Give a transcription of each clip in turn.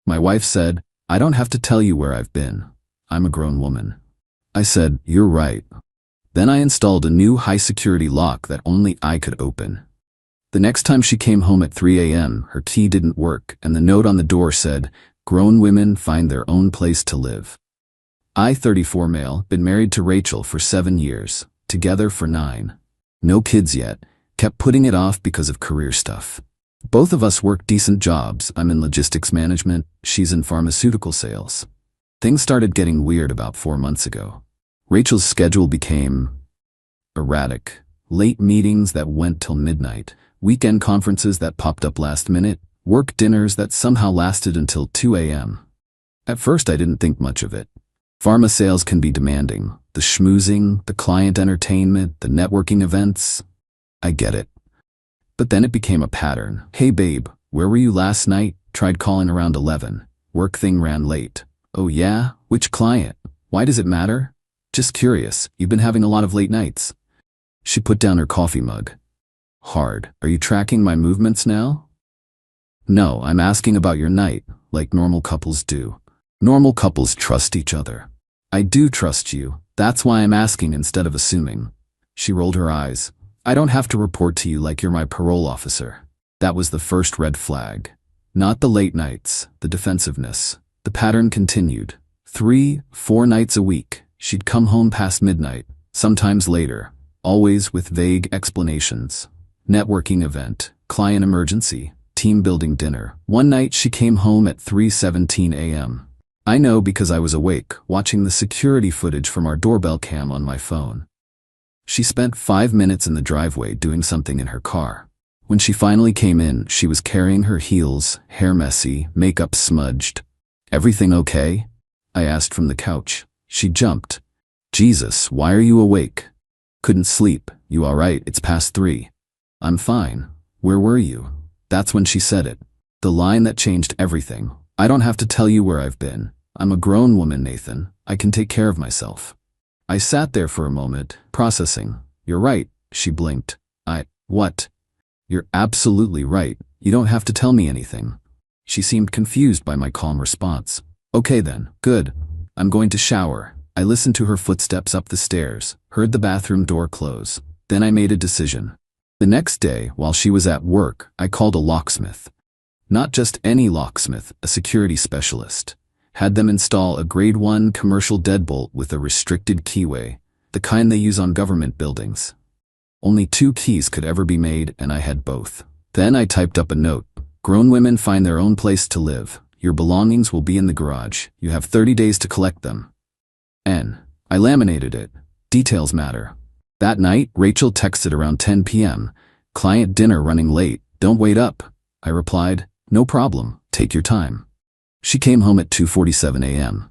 My wife said, I don't have to tell you where I've been. I'm a grown woman. I said, you're right. Then I installed a new high-security lock that only I could open. The next time she came home at 3 a.m., her key didn't work, and the note on the door said, grown women find their own place to live. I, 34 male, been married to Rachel for 7 years, together for 9. No kids yet, kept putting it off because of career stuff. Both of us work decent jobs. I'm in logistics management, she's in pharmaceutical sales. Things started getting weird about 4 months ago. Rachel's schedule became erratic. Late meetings that went till midnight, weekend conferences that popped up last minute, work dinners that somehow lasted until 2 a.m. At first I didn't think much of it. Pharma sales can be demanding. The schmoozing, the client entertainment, the networking events. I get it. But then it became a pattern. Hey babe, where were you last night? Tried calling around 11. Work thing ran late. Oh yeah? Which client? Why does it matter? Just curious, you've been having a lot of late nights. She put down her coffee mug. Hard. Are you tracking my movements now? No, I'm asking about your night, like normal couples do. Normal couples trust each other. I do trust you. That's why I'm asking instead of assuming. She rolled her eyes. I don't have to report to you like you're my parole officer. That was the first red flag. Not the late nights, the defensiveness. The pattern continued. 3, 4 nights a week. She'd come home past midnight, sometimes later, always with vague explanations. Networking event, client emergency, team building dinner. One night she came home at 3:17 a.m. I know because I was awake, watching the security footage from our doorbell cam on my phone. She spent 5 minutes in the driveway doing something in her car. When she finally came in, she was carrying her heels, hair messy, makeup smudged. Everything okay? I asked from the couch. She jumped. Jesus, why are you awake? Couldn't sleep. You all right? It's past 3. I'm fine. Where were you? That's when she said it. The line that changed everything. I don't have to tell you where I've been. I'm a grown woman, Nathan. I can take care of myself. I sat there for a moment, processing. You're right, she blinked. What? You're absolutely right. You don't have to tell me anything. She seemed confused by my calm response. Okay then, good. I'm going to shower. I listened to her footsteps up the stairs, heard the bathroom door close. Then I made a decision. The next day, while she was at work, I called a locksmith. Not just any locksmith, a security specialist. Had them install a grade 1 commercial deadbolt with a restricted keyway, the kind they use on government buildings. Only 2 keys could ever be made, and I had both. Then I typed up a note. Grown women find their own place to live. Your belongings will be in the garage. You have 30 days to collect them. I laminated it. Details matter. That night, Rachel texted around 10 p.m. Client dinner running late. Don't wait up. I replied, no problem. Take your time. She came home at 2:47 a.m.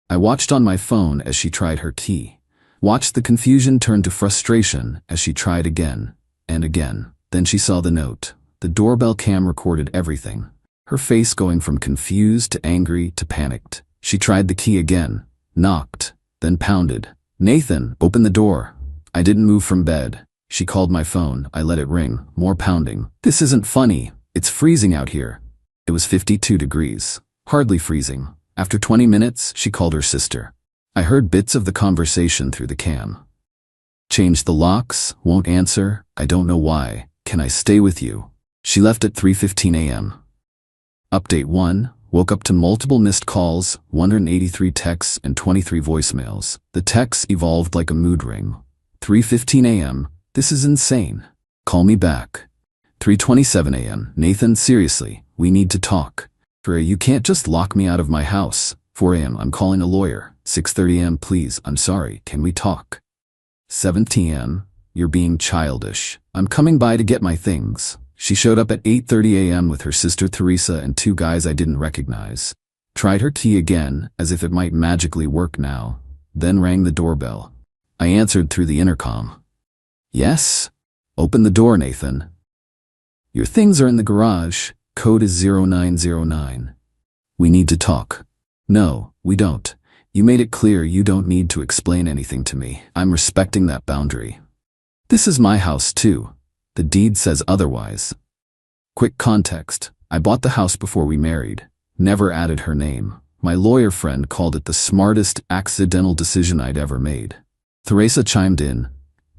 I watched on my phone as she tried her key. Watched the confusion turn to frustration as she tried again and again. Then she saw the note. The doorbell cam recorded everything. Her face going from confused to angry to panicked. She tried the key again, knocked, then pounded. Nathan, open the door. I didn't move from bed. She called my phone. I let it ring. More pounding. This isn't funny. It's freezing out here. It was 52 degrees. Hardly freezing. After 20 minutes, she called her sister. I heard bits of the conversation through the cam. Changed the locks, won't answer, I don't know why. Can I stay with you? She left at 3:15 a.m. Update 1. Woke up to multiple missed calls, 183 texts, and 23 voicemails. The texts evolved like a mood ring. 3:15 a.m. This is insane. Call me back. 3:27 a.m. Nathan, seriously, we need to talk. 3 you can't just lock me out of my house. 4 a.m. I'm calling a lawyer. 6:30 a.m. Please, I'm sorry, can we talk? 7 p.m. You're being childish. I'm coming by to get my things. She showed up at 8:30 a.m. with her sister Teresa and 2 guys I didn't recognize. Tried her key again, as if it might magically work now. Then rang the doorbell. I answered through the intercom. Yes? Open the door, Nathan. Your things are in the garage. Code is 0909. We need to talk. No, we don't. You made it clear you don't need to explain anything to me. I'm respecting that boundary. This is my house too. The deed says otherwise. Quick context. I bought the house before we married. never added her name. My lawyer friend called it the smartest accidental decision I'd ever made. Theresa chimed in,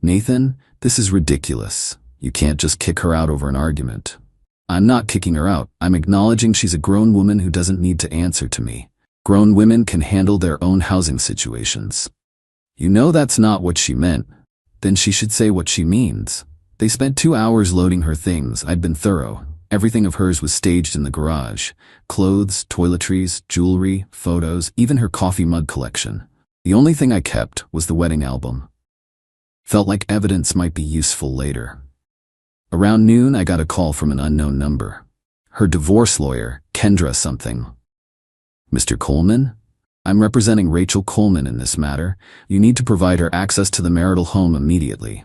"Nathan, this is ridiculous. You can't just kick her out over an argument." "I'm not kicking her out. I'm acknowledging she's a grown woman who doesn't need to answer to me. Grown women can handle their own housing situations." "You know that's not what she meant." "Then she should say what she means." They spent 2 hours loading her things. I'd been thorough. Everything of hers was staged in the garage. Clothes, toiletries, jewelry, photos, even her coffee mug collection. The only thing I kept was the wedding album. Felt like evidence might be useful later. Around noon, I got a call from an unknown number. Her divorce lawyer, Kendra something. "Mr. Coleman? I'm representing Rachel Coleman in this matter. You need to provide her access to the marital home immediately."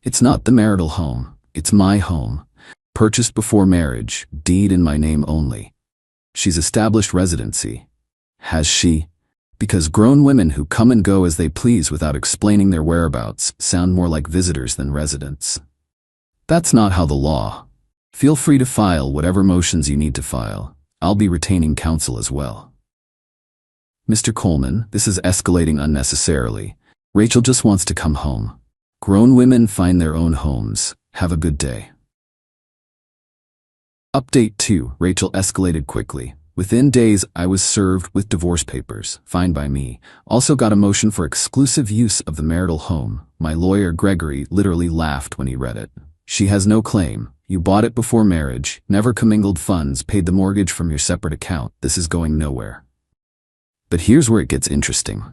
"It's not the marital home. It's my home. Purchased before marriage, deed in my name only." "She's established residency." "Has she?" Because grown women who come and go as they please without explaining their whereabouts sound more like visitors than residents. That's not how the law. Feel free to file whatever motions you need to file. I'll be retaining counsel as well. "Mr. Coleman, this is escalating unnecessarily. Rachel just wants to come home. Grown women find their own homes. Have a good day." Update 2. Rachel escalated quickly. Within days, I was served with divorce papers, fine by me. Also got a motion for exclusive use of the marital home. My lawyer, Gregory, literally laughed when he read it. "She has no claim. You bought it before marriage, never commingled funds, paid the mortgage from your separate account. This is going nowhere." But here's where it gets interesting.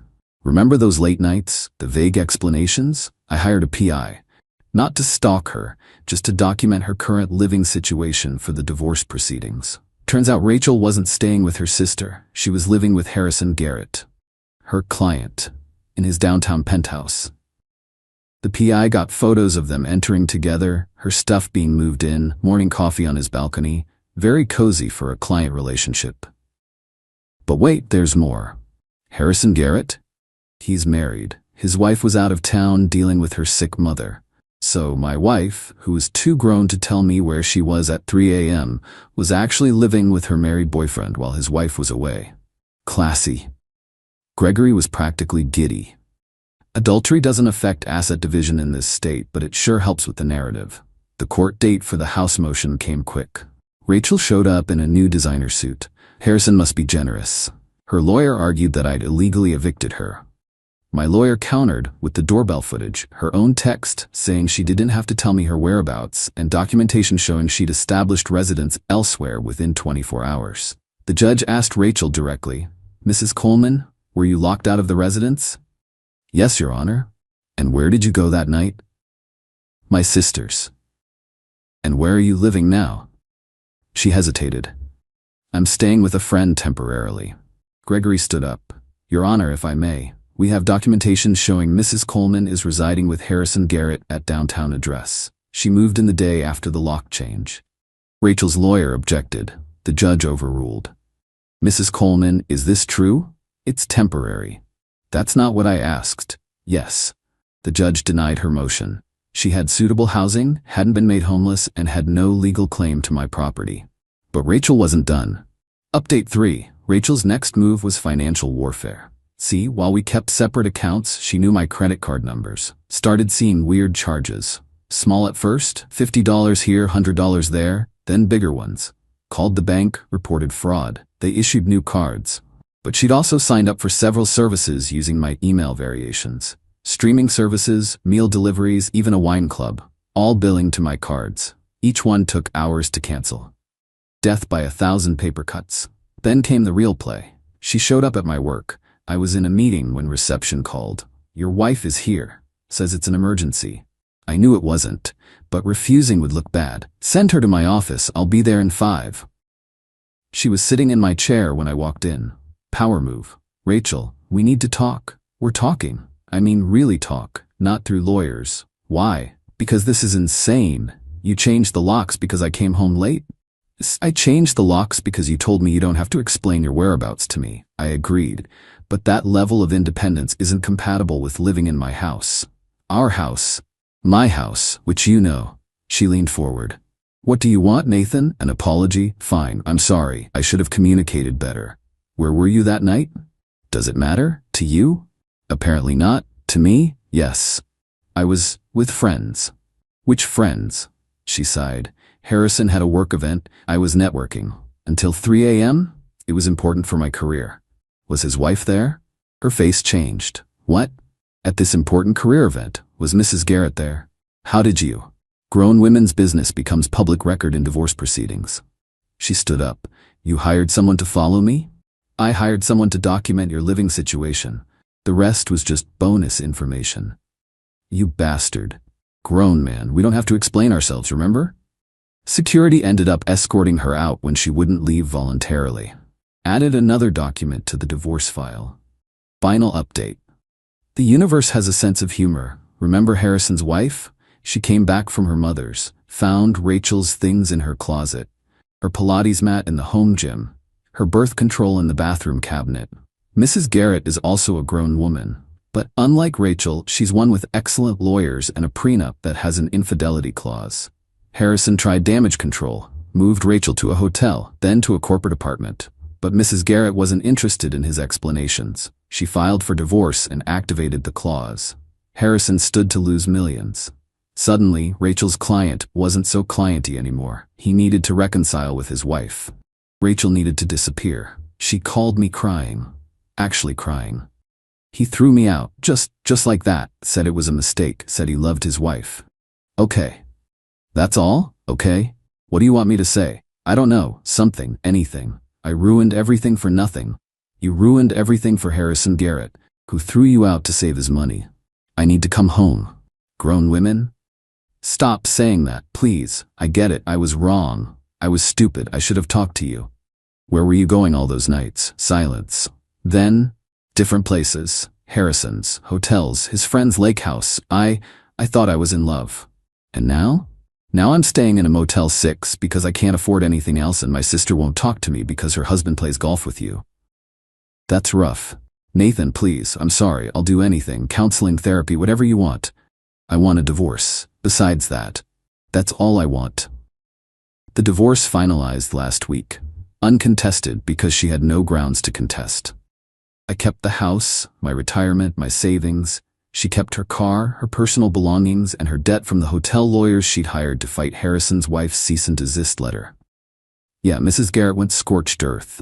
Remember those late nights, the vague explanations? I hired a PI. Not to stalk her, just to document her current living situation for the divorce proceedings. Turns out Rachel wasn't staying with her sister. She was living with Harrison Garrett, her client, in his downtown penthouse. The PI got photos of them entering together, her stuff being moved in, morning coffee on his balcony. Very cozy for a client relationship. But wait, there's more. Harrison Garrett? He's married. His wife was out of town dealing with her sick mother. So my wife, who was too grown to tell me where she was at 3 a.m., was actually living with her married boyfriend while his wife was away. Classy. Gregory was practically giddy. Adultery doesn't affect asset division in this state, but it sure helps with the narrative. The court date for the house motion came quick. Rachel showed up in a new designer suit. Harrison must be generous. Her lawyer argued that I'd illegally evicted her. My lawyer countered with the doorbell footage, her own text saying she didn't have to tell me her whereabouts, and documentation showing she'd established residence elsewhere within 24 hours. The judge asked Rachel directly, "Mrs. Coleman, were you locked out of the residence?" "Yes, Your Honor." "And where did you go that night?" "My sister's." "And where are you living now?" She hesitated. "I'm staying with a friend temporarily." Gregory stood up. "Your Honor, if I may. We have documentation showing Mrs. Coleman is residing with Harrison Garrett at downtown address. She moved in the day after the lock change." Rachel's lawyer objected. The judge overruled. "Mrs. Coleman, is this true? It's temporary." "That's not what I asked." "Yes." The judge denied her motion. She had suitable housing, hadn't been made homeless, and had no legal claim to my property. But Rachel wasn't done. Update 3. Rachel's next move was financial warfare. See, while we kept separate accounts, she knew my credit card numbers. Started seeing weird charges. Small at first, $50 here, $100 there, then bigger ones. Called the bank, reported fraud. They issued new cards. But she'd also signed up for several services using my email variations. Streaming services, meal deliveries, even a wine club. All billing to my cards. Each one took hours to cancel. Death by 1,000 paper cuts. Then came the real play. She showed up at my work. I was in a meeting when reception called. "Your wife is here. Says it's an emergency." I knew it wasn't, but refusing would look bad. "Send her to my office. I'll be there in 5. She was sitting in my chair when I walked in. Power move. "Rachel, we need to talk." "We're talking. I mean really talk, not through lawyers." "Why?" "Because this is insane. You changed the locks because I came home late?" "I changed the locks because you told me you don't have to explain your whereabouts to me." I agreed. "But that level of independence isn't compatible with living in my house. Our house. My house, which you know." She leaned forward. What do you want, Nathan? An apology? Fine, I'm sorry. I should have communicated better. Where were you that night? Does it matter? To you? Apparently not. To me? Yes. I was with friends. Which friends? She sighed. Harrison had a work event. I was networking. Until 3 a.m.? It was important for my career. Was his wife there? Her face changed. What? At this important career event, was Mrs. Garrett there? How did you? Grown women's business becomes public record in divorce proceedings. She stood up. You hired someone to follow me? I hired someone to document your living situation. The rest was just bonus information. You bastard. Grown man, we don't have to explain ourselves, remember? Security ended up escorting her out when she wouldn't leave voluntarily. Added another document to the divorce file. Final update. The universe has a sense of humor. Remember Harrison's wife? She came back from her mother's, found Rachel's things in her closet, her Pilates mat in the home gym, her birth control in the bathroom cabinet. Mrs. Garrett is also a grown woman, but unlike Rachel, she's one with excellent lawyers and a prenup that has an infidelity clause. Harrison tried damage control, moved Rachel to a hotel, then to a corporate apartment. But Mrs. Garrett wasn't interested in his explanations. She filed for divorce and activated the clause. Harrison stood to lose millions. Suddenly, Rachel's client wasn't so clienty anymore. He needed to reconcile with his wife. Rachel needed to disappear. She called me crying. Actually crying. He threw me out, just like that, said it was a mistake, said he loved his wife. Okay. That's all? Okay? What do you want me to say? I don't know, something, anything. I ruined everything for nothing. You ruined everything for Harrison Garrett, who threw you out to save his money. I need to come home. Grown women? Stop saying that, please. I get it, I was wrong. I was stupid, I should have talked to you. Where were you going all those nights? Silence. Then, different places. Harrison's, hotels, his friend's lake house. I thought I was in love. And now? Now I'm staying in a Motel 6 because I can't afford anything else and my sister won't talk to me because her husband plays golf with you. That's rough. Nathan, please, I'm sorry, I'll do anything, counseling, therapy, whatever you want. I want a divorce. Besides that, that's all I want. The divorce finalized last week, uncontested because she had no grounds to contest. I kept the house, my retirement, my savings. She kept her car, her personal belongings, and her debt from the hotel lawyers she'd hired to fight Harrison's wife's cease and desist letter. Yeah, Mrs. Garrett went scorched earth.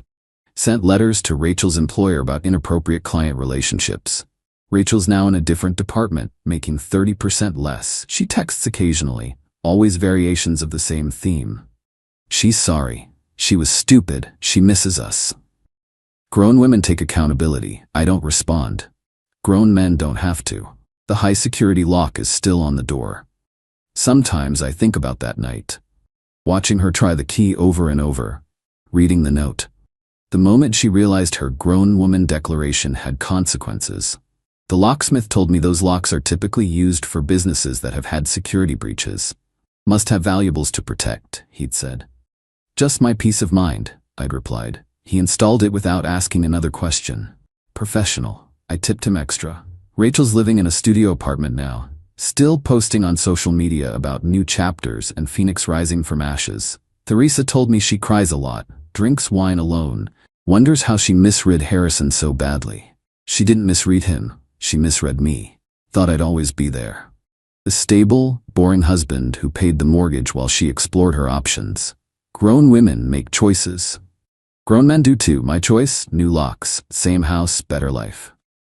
Sent letters to Rachel's employer about inappropriate client relationships. Rachel's now in a different department, making 30% less. She texts occasionally, always variations of the same theme. She's sorry. She was stupid. She misses us. Grown women take accountability. I don't respond. Grown men don't have to. The high security lock is still on the door. Sometimes I think about that night. Watching her try the key over and over. Reading the note. The moment she realized her grown woman declaration had consequences. The locksmith told me those locks are typically used for businesses that have had security breaches. Must have valuables to protect, he'd said. Just my peace of mind, I'd replied. He installed it without asking another question. Professional. I tipped him extra. Rachel's living in a studio apartment now, still posting on social media about new chapters and Phoenix rising from ashes. Theresa told me she cries a lot, drinks wine alone, wonders how she misread Harrison so badly. She didn't misread him. She misread me. Thought I'd always be there. The stable, boring husband who paid the mortgage while she explored her options. Grown women make choices. Grown men do too. My choice? New locks. Same house, better life.